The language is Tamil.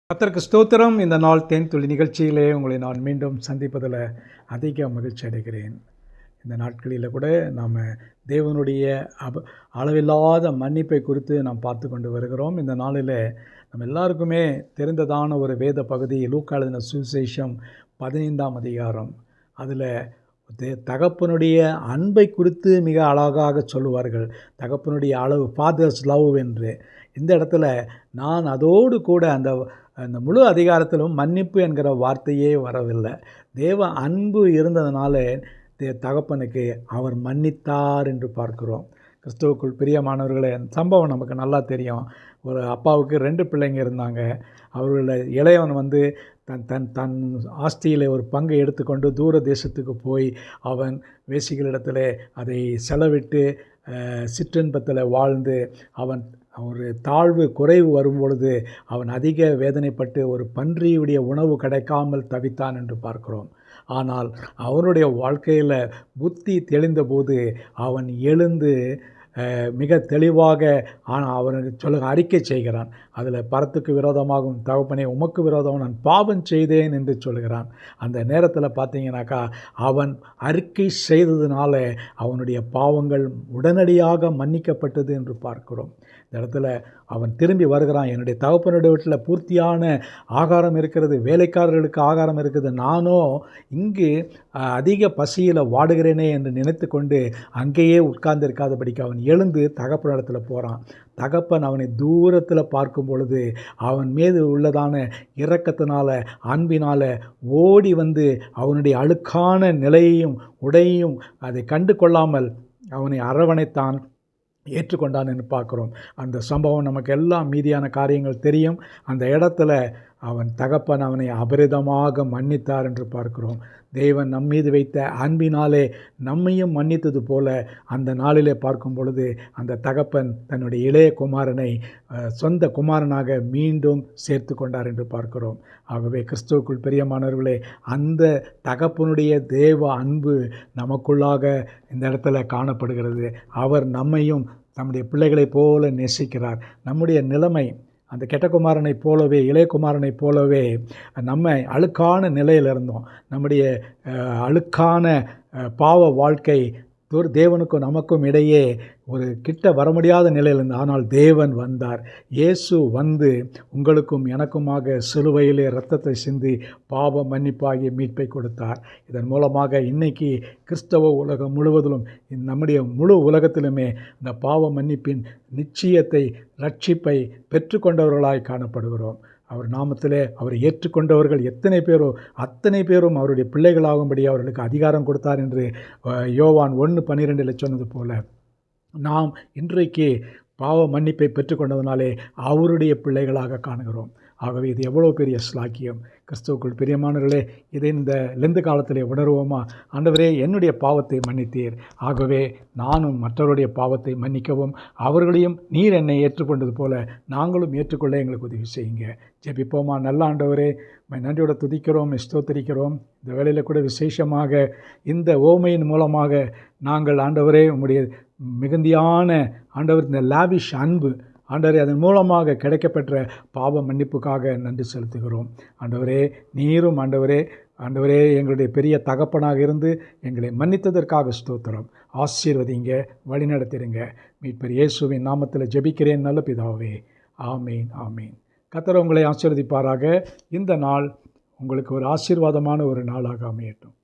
கர்த்தருக்கு ஸ்தோத்திரம். இந்த நாள் தேன்துளி நிகழ்ச்சியிலே உங்களை நான் மீண்டும் சந்திப்பதில் அதிக மகிழ்ச்சி அடைகிறேன். இந்த நாட்களில் கூட நாம் தேவனுடைய அளவில்லாத மன்னிப்பை குறித்து நாம் பார்த்து கொண்டு வருகிறோம். இந்த நாளில் நம்ம எல்லாருக்குமே தெரிந்ததான ஒரு வேத பகுதி லூக்கா எழுதின சுவிசேஷம் 15ஆம் அதிகாரம். அதில் தகப்பனுடைய அன்பை குறித்து மிக அழகாக சொல்லுவார்கள். தகப்பனுடைய அளவு, ஃபாதர்ஸ் லவ் என்று. இந்த இடத்துல நான் அதோடு கூட அந்த முழு அதிகாரத்திலும் மன்னிப்பு என்கிற வார்த்தையே வரவில்லை. தேவ அன்பு இருந்ததுனால தகப்பனுக்கு அவர் மன்னித்தார் என்று பார்க்கிறோம். கிறிஸ்துவுக்குள் பிரியமானவர்களே, சம்பவம் நமக்கு நல்லா தெரியும். ஒரு அப்பாவுக்கு 2 பிள்ளைங்க இருந்தாங்க. அவர்களில் இளையவன் தன் ஆஸ்தியில் ஒரு பங்கை எடுத்துக்கொண்டு தூர தேசத்துக்கு போய் அவன் வேசிகளிடத்தில் அதை செலவிட்டு சிற்றின்பத்தில் வாழ்ந்து அவன் ஒரு தாழ்வு குறைவு வரும்பொழுது அவன் அதிக வேதனைப்பட்டு ஒரு பன்றியுடைய உணவு கிடைக்காமல் தவித்தான் என்று பார்க்கிறோம். ஆனால் அவனுடைய வாழ்க்கையில் புத்தி தெளிந்தபோது அவன் எழுந்து மிக தெளிவாக அவனுக்கு அறிக்கை செய்கிறான். அதில் பரத்துக்கு விரோதமாகவும் தகப்பனே உமக்கு விரோதமாக நான் பாவம் செய்தேன் என்று சொல்கிறான். அந்த நேரத்தில் பார்த்தீங்கன்னாக்கா அவன் அறிக்கை செய்ததுனால அவனுடைய பாவங்கள் உடனடியாக மன்னிக்கப்பட்டது என்று பார்க்கிறோம். இந்த இடத்துல அவன் திரும்பி வருகிறான். என்னுடைய தகப்பனுடைய வீட்டில் பூர்த்தியான ஆகாரம் இருக்கிறது, வேலைக்காரர்களுக்கு ஆகாரம் இருக்குது, நானோ இங்கு அதிக பசியில் வாடுகிறேனே என்று நினைத்து கொண்டு அங்கேயே உட்கார்ந்திருக்காதபடிக்கு அவன் எழுந்து தகப்பனிடத்தில் போகிறான். தகப்பன் அவனை தூரத்தில் பார்க்கும் பொழுது அவன் மீது உள்ளதான இரக்கத்தினால அன்பினால் ஓடி வந்து அவனுடைய அழுக்கான நிலையையும் உடையையும் அதை கண்டு கொள்ளாமல் அவனை அரவணைத்தான், ஏற்றுக்கொண்டான் என்று பார்க்குறோம். அந்த சம்பவம் நமக்கு எல்லாம் மீதியான காரியங்கள் தெரியும். அந்த இடத்துல அவன் தகப்பன் அவனை அபரிதமாக மன்னித்தார் என்று பார்க்கிறோம். தேவன் நம்மீது வைத்த அன்பினாலே நம்மையும் மன்னித்தது போல அந்த நாளிலே பார்க்கும் பொழுது அந்த தகப்பன் தன்னுடைய இளைய குமாரனை சொந்த குமாரனாக மீண்டும் சேர்த்து கொண்டார் என்று பார்க்கிறோம். ஆகவே கிறிஸ்துவுக்குள் பிரியமானவர்களே, அந்த தகப்பனுடைய தேவ அன்பு நமக்குள்ளாக இந்த இடத்துல காணப்படுகிறது. அவர் நம்மையும் நம்முடைய பிள்ளைகளைப் போல நேசிக்கிறார். நம்முடைய நிலைமை அந்த கெட்ட குமாரனைப் போலவே, இளைய குமாரனைப் போலவே நம்ம அழுக்கான நிலையில் இருந்தோம். நம்முடைய அழுக்கான பாவ வாழ்க்கை தேவனுக்கும் நமக்கும் இடையே ஒரு கிட்ட வர முடியாத நிலையில் இருந்தது. ஆனால் தேவன் வந்தார். இயேசு வந்து உங்களுக்கும் எனக்குமாக சிலுவையிலே இரத்தத்தை சிந்தி பாவ மன்னிப்பாகிய மீட்பை கொடுத்தார். இதன் மூலமாக இன்றைக்கி கிறிஸ்தவ உலகம் முழுவதிலும் நம்முடைய முழு உலகத்திலுமே இந்த பாவ மன்னிப்பின் நிச்சயத்தை, ரட்சிப்பை பெற்றுக்கொண்டவர்களாய் காணப்படுகிறோம். அவர் நாமத்திலே அவரை ஏற்றுக்கொண்டவர்கள் எத்தனை பேரோ அத்தனை பேரும் அவருடைய பிள்ளைகளாகும்படி அவர்களுக்கு அதிகாரம் கொடுத்தார் என்று யோவான் 1:12 சொன்னது போல நாம் இன்றைக்கு பாவ மன்னிப்பை பெற்றுக்கொண்டதுனாலே அவருடைய பிள்ளைகளாக காணுகிறோம். ஆகவே இது எவ்வளோ பெரிய ஸ்லாக்கியம். கிறிஸ்துவுக்குள் பிரியமானவர்களே, இதை இந்த லெந்து காலத்திலே உணர்வோமா? ஆண்டவரே, என்னுடைய பாவத்தை மன்னித்தீர், ஆகவே நானும் மற்றவருடைய பாவத்தை மன்னிக்கவும் அவர்களையும் நீர் என்னை ஏற்றுக்கொண்டது போல நாங்களும் ஏற்றுக்கொள்ள எங்களுக்கு உதவி செய்யுங்க. ஜெபிப்போமா? நல்ல ஆண்டவரே, நன்றியோட துதிக்கிறோம், ஸ்தோத்திரிக்கிறோம். இந்த வேளையில் கூட விசேஷமாக இந்த ஓமையின் மூலமாக நாங்கள் ஆண்டவரே உம்முடைய மிகுந்தியான ஆண்டவர் இந்த லாவிஷ் அன்பு ஆண்டவரே அதன் மூலமாக கிடைக்கப்பெற்ற பாவ மன்னிப்புக்காக நன்றி செலுத்துகிறோம். ஆண்டவரே, நீரும் ஆண்டவரே எங்களுடைய பெரிய தகப்பனாக இருந்து எங்களை மன்னித்ததற்காக ஸ்தோத்திரம். ஆசீர்வதிங்க, வழிநடத்திடுங்க. மீட்பர் இயேசுவின் நாமத்தில் ஜெபிக்கிறேன் நல்ல பிதாவே, ஆமீன், ஆமீன். கர்த்தர் உங்களை ஆசீர்வதிப்பாராக. இந்த நாள் உங்களுக்கு ஒரு ஆசீர்வாதமான ஒரு நாளாக அமையட்டும்.